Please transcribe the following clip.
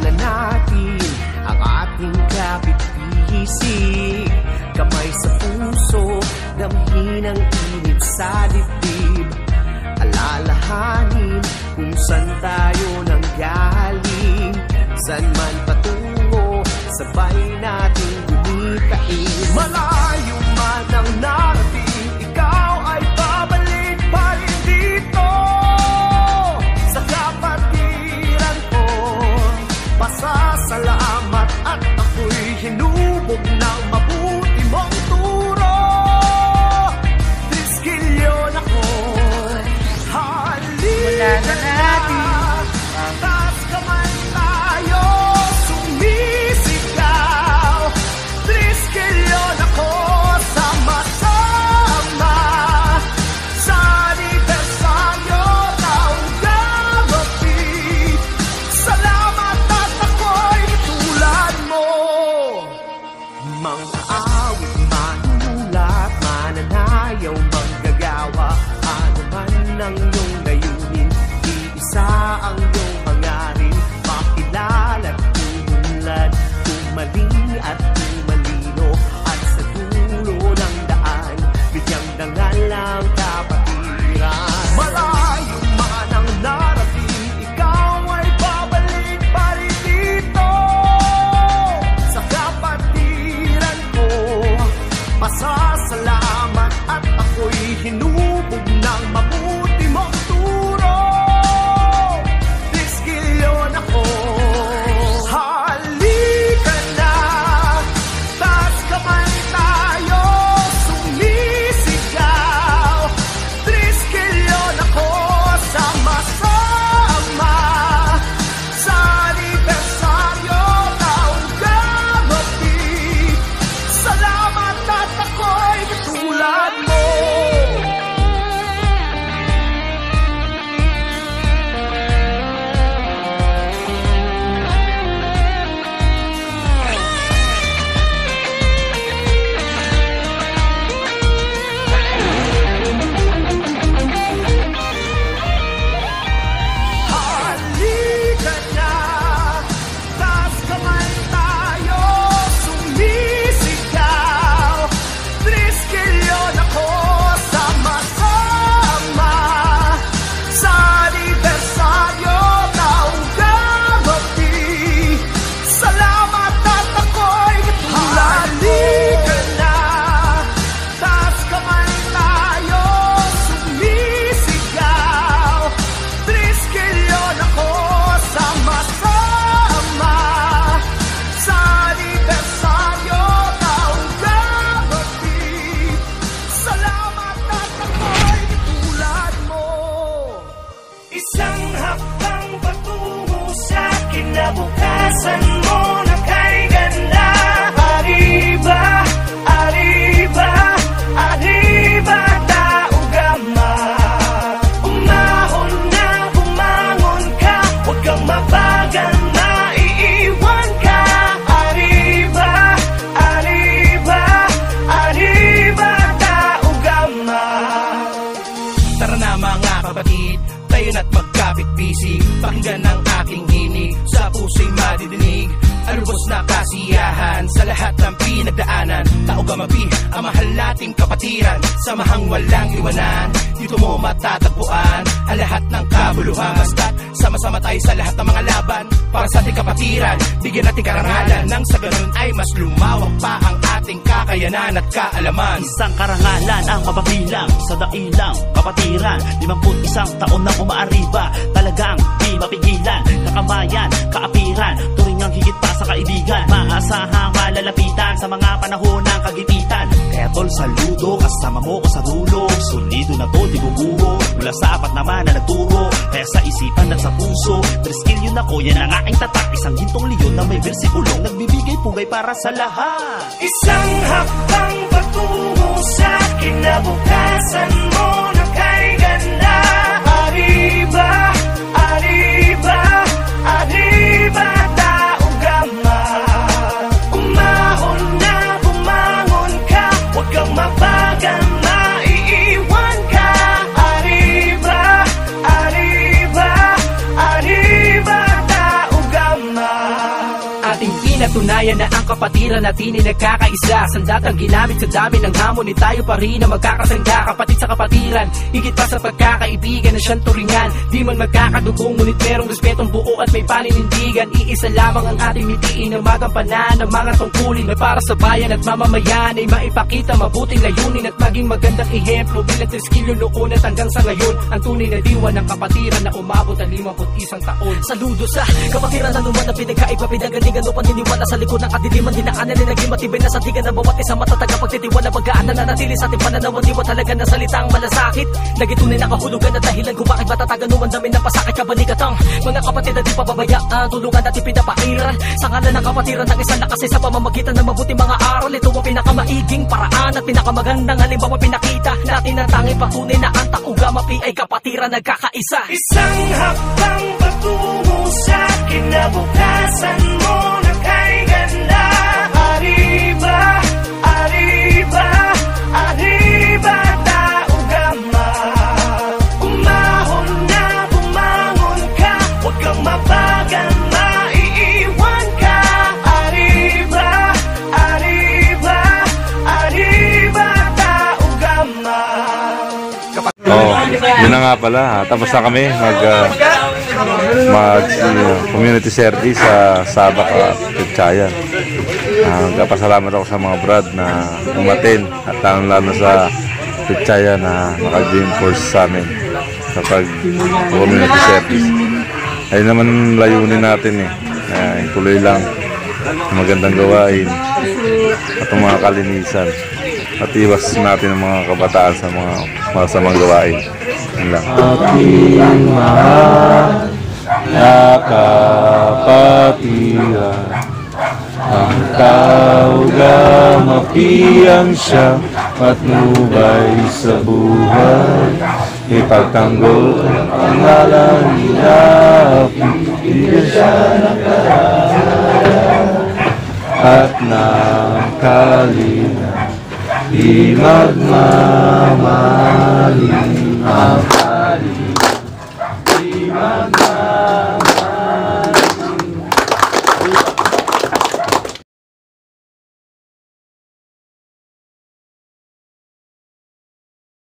na natin ang ating kapit-bisig. Kamay sa puso, damhin ang init sa dibdib. Alalahanin kung saan tayo nanggaling, saan man patungo, sabay natin gumitain. Malayo man ang narating, ikaw ay babalik pa rin dito sa kapatiran ko. Pasasalamat at ako'y hinubog ng mabuti mong turo. Triskilyon ako, halika na, taas kamay tayo, sumisigaw. Triskilyon ako, sama-sama sa anibersaryo taong gabi. Salamat at ako'y tulad mo. Mga awit, manunulat, mananayaw, manggagawa, ano man ang iyong layunin, iisa ang iyong hangarin, makilala at tumunlad, tumaling at tumalino, at sa dulo ng daan, bigyang dangalang kapatiran. Malayo man ang narating, ikaw ay babalik pa rin dito sa kapatiran ko. Pasasalamat at ako'y hinubog ng mabuti mong turo. Triskilyon ako, halika na, taas kamay tayo, sumisigaw. Triskilyon ako, sama-sama sa anibersaryo taong gabi. Salamat at ako'y katulad mo. Halika na, taas kamay tayo, sumisigaw. Triskilyon ako, sama-sama sa anibersaryo taong gabi. Salamat at ako'y katulad mo. Halika na, taas kamay tayo, sumisigaw. Triskilyon ako, sama-sama sa anibersaryo taong gabi. Salamat at ako'y katulad mo. Isang hakbang patungo sa kinabukasan mo na kay ganda. Arriba, arriba, arriba, taugama. Umahon na, bumangon ka, huwag kang mabagal, maiiwan ka. Arriba, arriba, arriba, taugama. Tara na mga kapatid, tayo na't magkapit-bisig, pakinggan ang aking hinig, sa puso'y madidinig. Alubos na kasiyahan sa lahat ng pinagdaanan. Tao gamabi, ang mahal nating kapatiran, samahang walang iwanan. Dito mo matatagpuan ang lahat ng kabuluhan. Basta't sama-sama tayo sa lahat ng mga laban para sa ating kapatiran. Bigyan natin karangalan nang sa ganun ay mas lumawak pa ang ating kakayanan at kaalaman. Isang karangalan ang mapabilang sa dailang kapatiran. 51 taon na umaariba, talagang di mapigilan. Kakamayan, kaapiran, turing ang higit pa sa kaibigan. Maasahang malalapitan sa mga panahon ng kagipitan. Kaya tol, saludo, kasama mo ko sa dulo. Solido na to, di bubuho, mula sa apat naman na nagturo. Kaya sa isipan at sa puso, Triskilyon ako, yan ang aking tatak. Isang gintong leon na may bersikulong nagbibigay pugay para sa lahat. Isang hakbang patungo sa kinabukasan mo na kay ganda. Arriba, arriba, arriba, taugama. Umahon na, bumangon ka, huwag kang mabagal, maiiwan ka. Arriba, arriba, arriba, taugama. kapatiran natin ay nagkakaisa. Sandatang ginamit sa dami ng hamon, ni tayo pa rin na magkakasangga. Kapatid sa kapatiran, higit pa sa pagkakaibigan na siyang turingan. Di man magkakadugong, ngunit merong respetong buo at may paninindigan. Iisa lamang ang ating mitiin na magampanan ng mga tungkulin na para sa bayan at mamamayan ay maipakita mabuting layunin at maging magandang ehemplo bilang triskilyo noon at hanggang sa ngayon. Ang tunay na diwa ng kapatiran na umabot ang 51 taon. Saludo sa kapatiran na naman ang pinagkaiba, pinagalingan o paniniwala sa likod ng kadiliman. Dinaanan na naging matibay na sandigan ng bawat isang matatag na pagtitiwala. Pagkaan na nanatili sa ating pananaw, diwa talaga na salitang malasakit. Nagitunay na kahulugan at dahilan kung bakit matatagan numan dami ng pasakit kabalikatang mga kapatid na di pababayaan, tulungan at ipinapairan sa ngalan ng kapatiran ng isang lakas sa pamamagitan ng mabuti mga aral. Ito ang pinakamaiging paraan at pinakamagandang halimbawa pinakita natin ang tanging patunay na ang Taugamapi ay kapatiran nagkakaisa. Isang hakbang patungo sa kinabukasan mo na kay ganda. Arriba, arriba, arriba, Taugama. Umahon na, bumangon ka, huwag kang mabagal, maiiwan ka. Arriba, arriba, arriba, Taugama. Oh, yun na nga pala. Tapos na kami mag community service sa Sabak at Petchayan. Nagpapasalamat ako sa mga brad na umatin at lalo sa Petchayan na naka-join force sa amin kapag community service. Ayun naman layunin natin eh. Tuloy lang magandang gawain at mga kalinisan at iwas natin ang mga kabataan sa mga masamang gawain. Yun lang. Ating mahal na kapatiran, ang Taugamapi ang siyang matnubay sa buhay. Ipagtanggol ang pangalan nila, bigyan siya ng karanasan at ng kalinga. Di magmamahalin ang